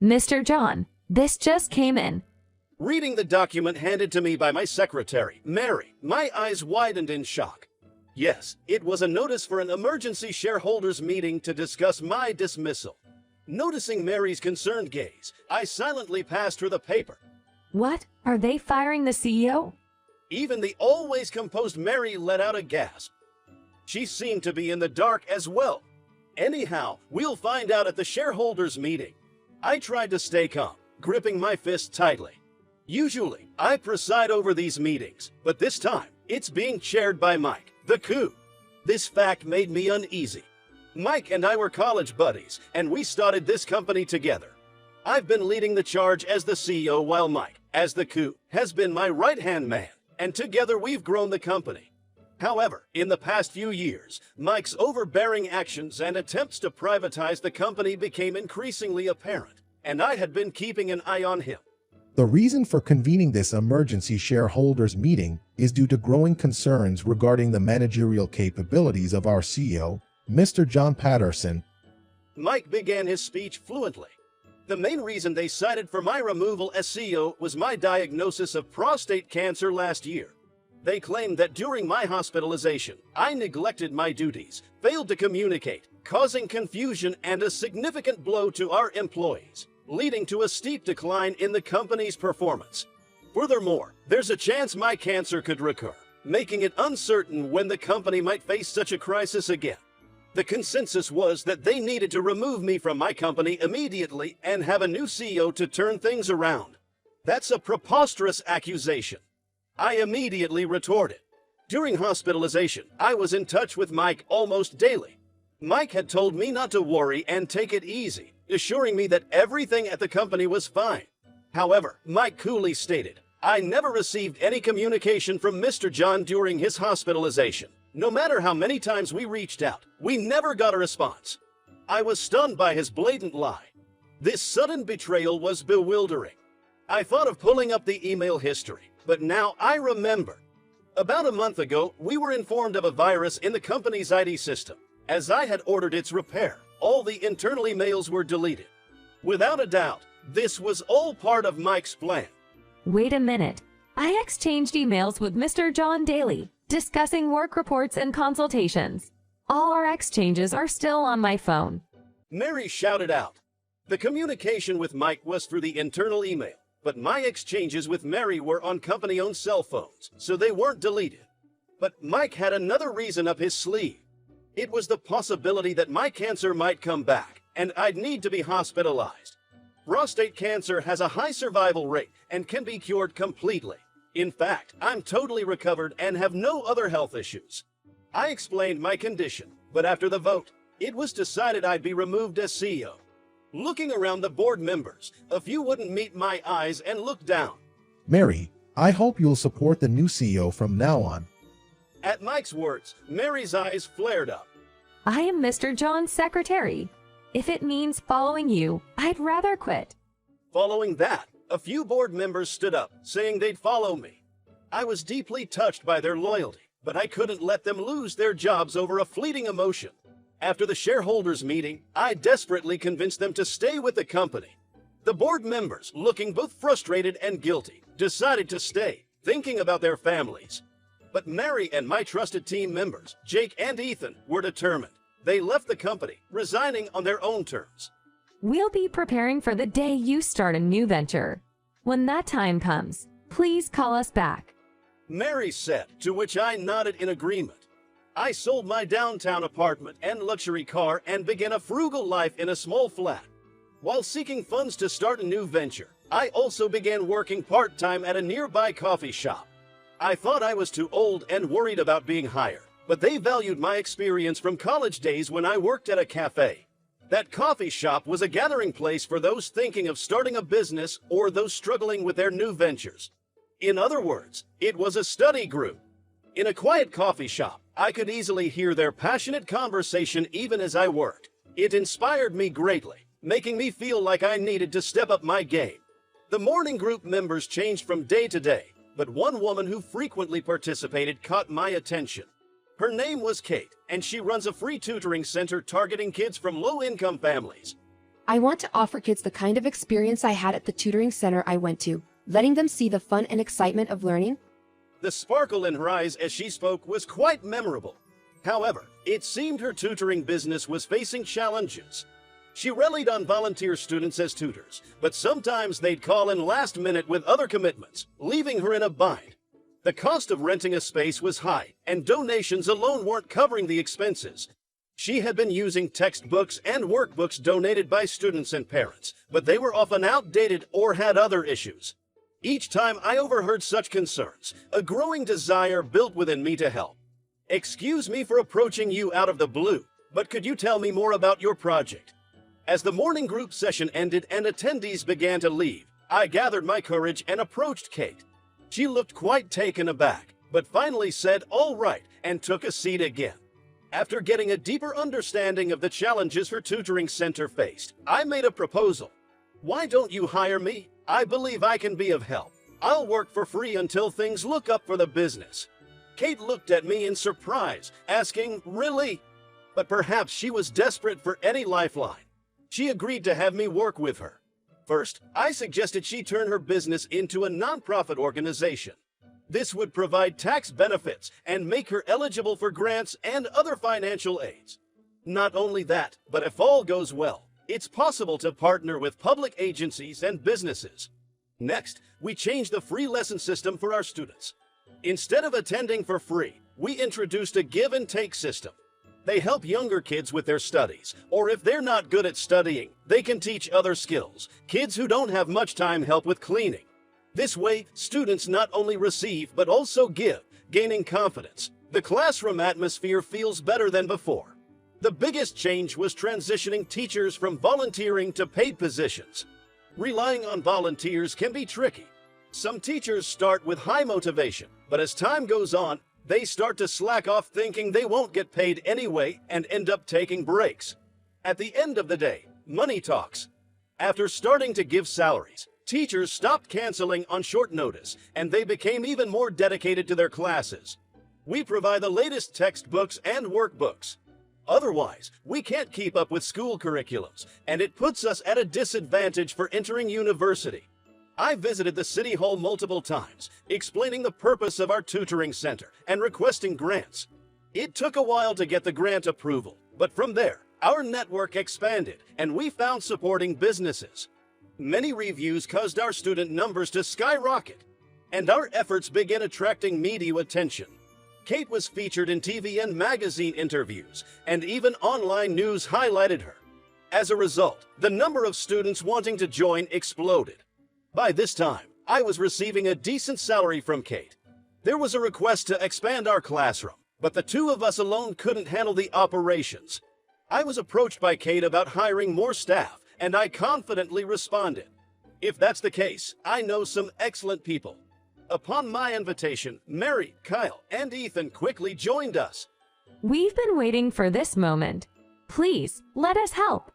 Mr. John, this just came in. Reading the document handed to me by my secretary, Mary, my eyes widened in shock. Yes, it was a notice for an emergency shareholders meeting to discuss my dismissal. Noticing Mary's concerned gaze, I silently passed her the paper. What? Are they firing the CEO? Even the always composed Mary let out a gasp. She seemed to be in the dark as well. Anyhow, we'll find out at the shareholders meeting. I tried to stay calm, gripping my fist tightly. Usually, I preside over these meetings, but this time, it's being chaired by Mike, the coup. This fact made me uneasy. Mike and I were college buddies, and we started this company together. I've been leading the charge as the CEO while Mike, as the coup, has been my right-hand man, and together we've grown the company. However, in the past few years, Mike's overbearing actions and attempts to privatize the company became increasingly apparent, and I had been keeping an eye on him. The reason for convening this emergency shareholders meeting is due to growing concerns regarding the managerial capabilities of our CEO, Mr. John Patterson. Mike began his speech fluently. The main reason they cited for my removal as CEO was my diagnosis of prostate cancer last year. They claimed that during my hospitalization, I neglected my duties, failed to communicate, causing confusion and a significant blow to our employees, leading to a steep decline in the company's performance. Furthermore, there's a chance my cancer could recur, making it uncertain when the company might face such a crisis again. The consensus was that they needed to remove me from my company immediately and have a new CEO to turn things around. That's a preposterous accusation. I immediately retorted. During hospitalization, I was in touch with Mike almost daily. Mike had told me not to worry and take it easy, assuring me that everything at the company was fine. However, Mike coolly stated, I never received any communication from Mr. John during his hospitalization. No matter how many times we reached out, we never got a response. I was stunned by his blatant lie. This sudden betrayal was bewildering. I thought of pulling up the email history, but now I remember. About a month ago, we were informed of a virus in the company's IT system. As I had ordered its repair, all the internal emails were deleted. Without a doubt, this was all part of Mike's plan. Wait a minute. I exchanged emails with Mr. John daily, discussing work reports and consultations. All our exchanges are still on my phone. Mary shouted out. The communication with Mike was through the internal email, but my exchanges with Mary were on company-owned cell phones, so they weren't deleted. But Mike had another reason up his sleeve. It was the possibility that my cancer might come back, and I'd need to be hospitalized. Prostate cancer has a high survival rate and can be cured completely. In fact, I'm totally recovered and have no other health issues. I explained my condition, but after the vote, it was decided I'd be removed as CEO. Looking around the board members, a few wouldn't meet my eyes and look down. Mary, I hope you'll support the new CEO from now on. At Mike's words, Mary's eyes flared up. I am Mr. John's secretary. If it means following you, I'd rather quit. Following that, a few board members stood up, saying they'd follow me. I was deeply touched by their loyalty, but I couldn't let them lose their jobs over a fleeting emotion. After the shareholders meeting, I desperately convinced them to stay with the company. The board members, looking both frustrated and guilty, decided to stay, thinking about their families. But Mary and my trusted team members, Jake and Ethan, were determined. They left the company, resigning on their own terms. We'll be preparing for the day you start a new venture. When that time comes, please call us back. Mary said, to which I nodded in agreement. I sold my downtown apartment and luxury car and began a frugal life in a small flat. While seeking funds to start a new venture, I also began working part-time at a nearby coffee shop. I thought I was too old and worried about being hired, but they valued my experience from college days when I worked at a cafe. That coffee shop was a gathering place for those thinking of starting a business or those struggling with their new ventures. In other words, it was a study group. In a quiet coffee shop, I could easily hear their passionate conversation even as I worked. It inspired me greatly, making me feel like I needed to step up my game. The morning group members changed from day to day, but one woman who frequently participated caught my attention. Her name was Kate, and she runs a free tutoring center targeting kids from low-income families. I want to offer kids the kind of experience I had at the tutoring center I went to, letting them see the fun and excitement of learning. The sparkle in her eyes as she spoke was quite memorable. However, it seemed her tutoring business was facing challenges. She relied on volunteer students as tutors, but sometimes they'd call in last minute with other commitments, leaving her in a bind. The cost of renting a space was high, and donations alone weren't covering the expenses. She had been using textbooks and workbooks donated by students and parents, but they were often outdated or had other issues. Each time I overheard such concerns, a growing desire built within me to help. Excuse me for approaching you out of the blue, but could you tell me more about your project? As the morning group session ended and attendees began to leave, I gathered my courage and approached Kate. She looked quite taken aback, but finally said, "All right," and took a seat again. After getting a deeper understanding of the challenges her tutoring center faced, I made a proposal. "Why don't you hire me? I believe I can be of help. I'll work for free until things look up for the business." Kate looked at me in surprise, asking, "Really?" But perhaps she was desperate for any lifeline. She agreed to have me work with her. First, I suggested she turn her business into a nonprofit organization. This would provide tax benefits and make her eligible for grants and other financial aids. Not only that, but if all goes well, it's possible to partner with public agencies and businesses. Next, we changed the free lesson system for our students. Instead of attending for free, we introduced a give and take system. They help younger kids with their studies, or if they're not good at studying, they can teach other skills. Kids who don't have much time help with cleaning. This way, students not only receive but also give, gaining confidence. The classroom atmosphere feels better than before. The biggest change was transitioning teachers from volunteering to paid positions. Relying on volunteers can be tricky. Some teachers start with high motivation, but as time goes on, they start to slack off thinking they won't get paid anyway and end up taking breaks. At the end of the day, money talks. After starting to give salaries, teachers stopped canceling on short notice, and they became even more dedicated to their classes. We provide the latest textbooks and workbooks. Otherwise, we can't keep up with school curriculums, and it puts us at a disadvantage for entering university. I visited the City Hall multiple times, explaining the purpose of our tutoring center and requesting grants. It took a while to get the grant approval, but from there, our network expanded and we found supporting businesses. Many reviews caused our student numbers to skyrocket, and our efforts began attracting media attention. Kate was featured in TV and magazine interviews, and even online news highlighted her. As a result, the number of students wanting to join exploded. By this time, I was receiving a decent salary from Kate. There was a request to expand our classroom, but the two of us alone couldn't handle the operations. I was approached by Kate about hiring more staff, and I confidently responded, "If that's the case, I know some excellent people." Upon my invitation, Mary, Kyle, and Ethan quickly joined us. We've been waiting for this moment. Please, let us help.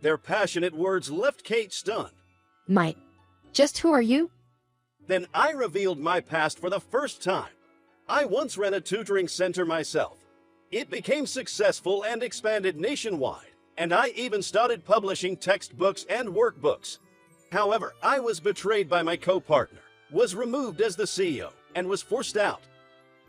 Their passionate words left Kate stunned. Just who are you? Then I revealed my past for the first time. I once ran a tutoring center myself. It became successful and expanded nationwide, and I even started publishing textbooks and workbooks. However, I was betrayed by my co-partner, was removed as the CEO, and was forced out.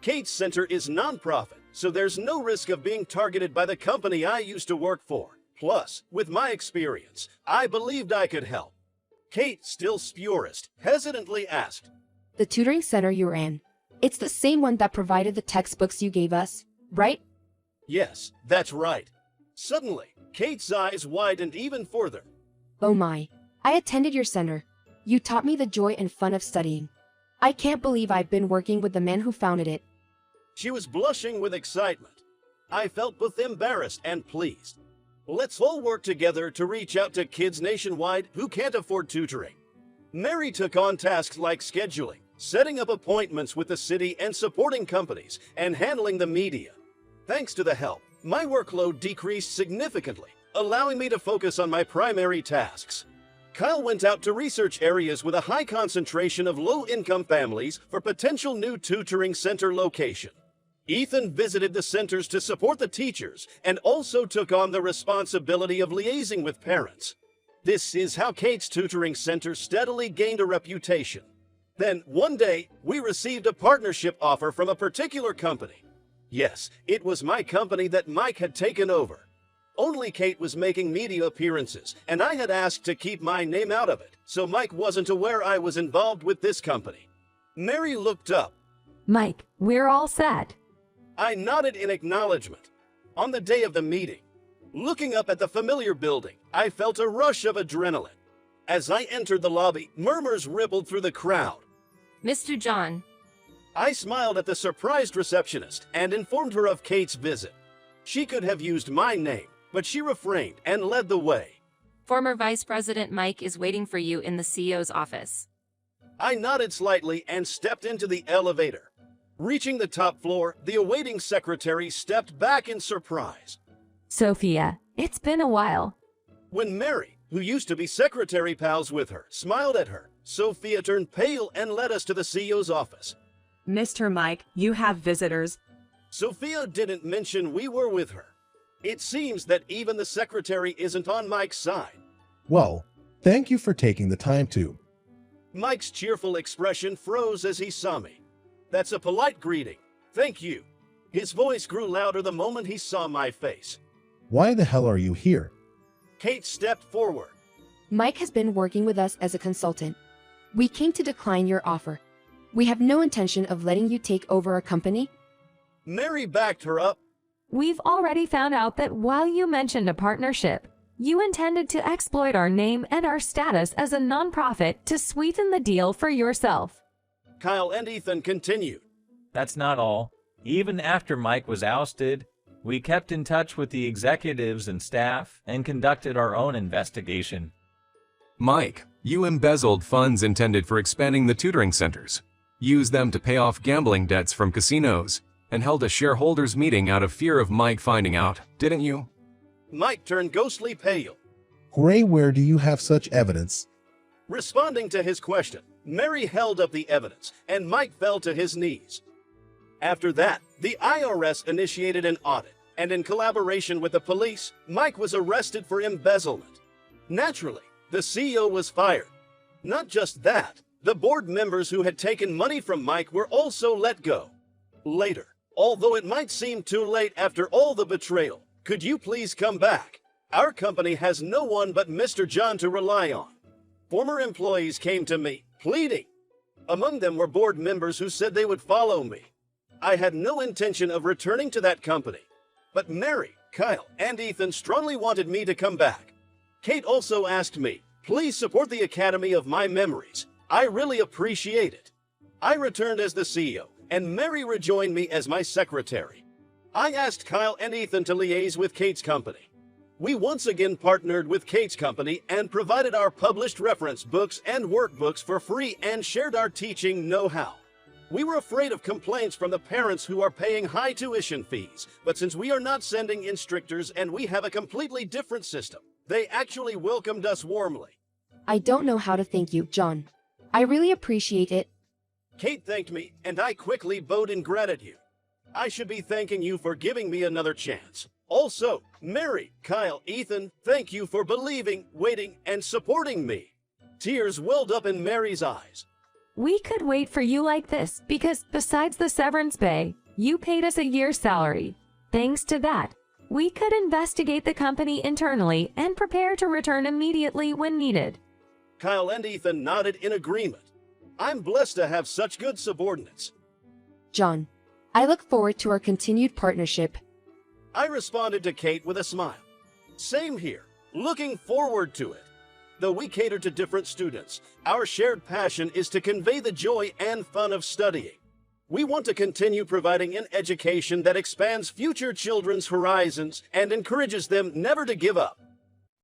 Kate's center is nonprofit, so there's no risk of being targeted by the company I used to work for. Plus, with my experience, I believed I could help. Kate, still spurist, hesitantly asked, The tutoring center you ran. It's the same one that provided the textbooks you gave us, right? "Yes, that's right." Suddenly, Kate's eyes widened even further. Oh my. I attended your center. You taught me the joy and fun of studying. I can't believe I've been working with the man who founded it. She was blushing with excitement. I felt both embarrassed and pleased. Let's all work together to reach out to kids nationwide who can't afford tutoring. Mary took on tasks like scheduling, setting up appointments with the city and supporting companies, and handling the media. Thanks to the help, my workload decreased significantly, allowing me to focus on my primary tasks. Kyle went out to research areas with a high concentration of low-income families for potential new tutoring center location. Ethan visited the centers to support the teachers and also took on the responsibility of liaising with parents. This is how Kate's tutoring center steadily gained a reputation. Then, one day, we received a partnership offer from a particular company. Yes, it was my company that Mike had taken over. Only Kate was making media appearances, and I had asked to keep my name out of it, so Mike wasn't aware I was involved with this company. Mary looked up. Mike, we're all set. I nodded in acknowledgement. On the day of the meeting, looking up at the familiar building, I felt a rush of adrenaline. As I entered the lobby, murmurs rippled through the crowd. Mr. John. I smiled at the surprised receptionist and informed her of Kate's visit. She could have used my name, but she refrained and led the way. Former Vice President Mike is waiting for you in the CEO's office. I nodded slightly and stepped into the elevator. Reaching the top floor, the awaiting secretary stepped back in surprise. Sophia, it's been a while. When Mary, who used to be secretary pals with her, smiled at her, Sophia turned pale and led us to the CEO's office. Mr. Mike, you have visitors. Sophia didn't mention we were with her. It seems that even the secretary isn't on Mike's side. Well, thank you for taking the time to. Mike's cheerful expression froze as he saw me. That's a polite greeting. Thank you. His voice grew louder the moment he saw my face. Why the hell are you here? Kate stepped forward. Mike has been working with us as a consultant. We came to decline your offer. We have no intention of letting you take over our company. Mary backed her up. We've already found out that while you mentioned a partnership, you intended to exploit our name and our status as a nonprofit to sweeten the deal for yourself. Kyle and Ethan continued. That's not all. Even after Mike was ousted, we kept in touch with the executives and staff and conducted our own investigation. Mike, you embezzled funds intended for expanding the tutoring centers, used them to pay off gambling debts from casinos, and held a shareholders meeting out of fear of Mike finding out, didn't you? Mike turned ghostly pale. Gray, where do you have such evidence? Responding to his question, Mary held up the evidence, and Mike fell to his knees. After that, the IRS initiated an audit, and in collaboration with the police, Mike was arrested for embezzlement. Naturally, the CEO was fired. Not just that, the board members who had taken money from Mike were also let go. Later, although it might seem too late after all the betrayal, could you please come back? Our company has no one but Mr. John to rely on. Former employees came to me, pleading. Among them were board members who said they would follow me. I had no intention of returning to that company. But Mary, Kyle, and Ethan strongly wanted me to come back. Kate also asked me, please support the Academy of My Memories. I really appreciate it. I returned as the CEO, and Mary rejoined me as my secretary. I asked Kyle and Ethan to liaise with Kate's company. We once again partnered with Kate's company and provided our published reference books and workbooks for free and shared our teaching know-how. We were afraid of complaints from the parents who are paying high tuition fees, but since we are not sending instructors and we have a completely different system, they actually welcomed us warmly. I don't know how to thank you, John. I really appreciate it. Kate thanked me, and I quickly bowed in gratitude. I should be thanking you for giving me another chance. Also, Mary, Kyle, Ethan, thank you for believing, waiting, and supporting me. Tears welled up in Mary's eyes. We could wait for you like this because besides the severance pay, you paid us a year's salary. Thanks to that, we could investigate the company internally and prepare to return immediately when needed. Kyle and Ethan nodded in agreement. I'm blessed to have such good subordinates. John, I look forward to our continued partnership. I responded to Kate with a smile. Same here, looking forward to it. Though we cater to different students, our shared passion is to convey the joy and fun of studying. We want to continue providing an education that expands future children's horizons and encourages them never to give up.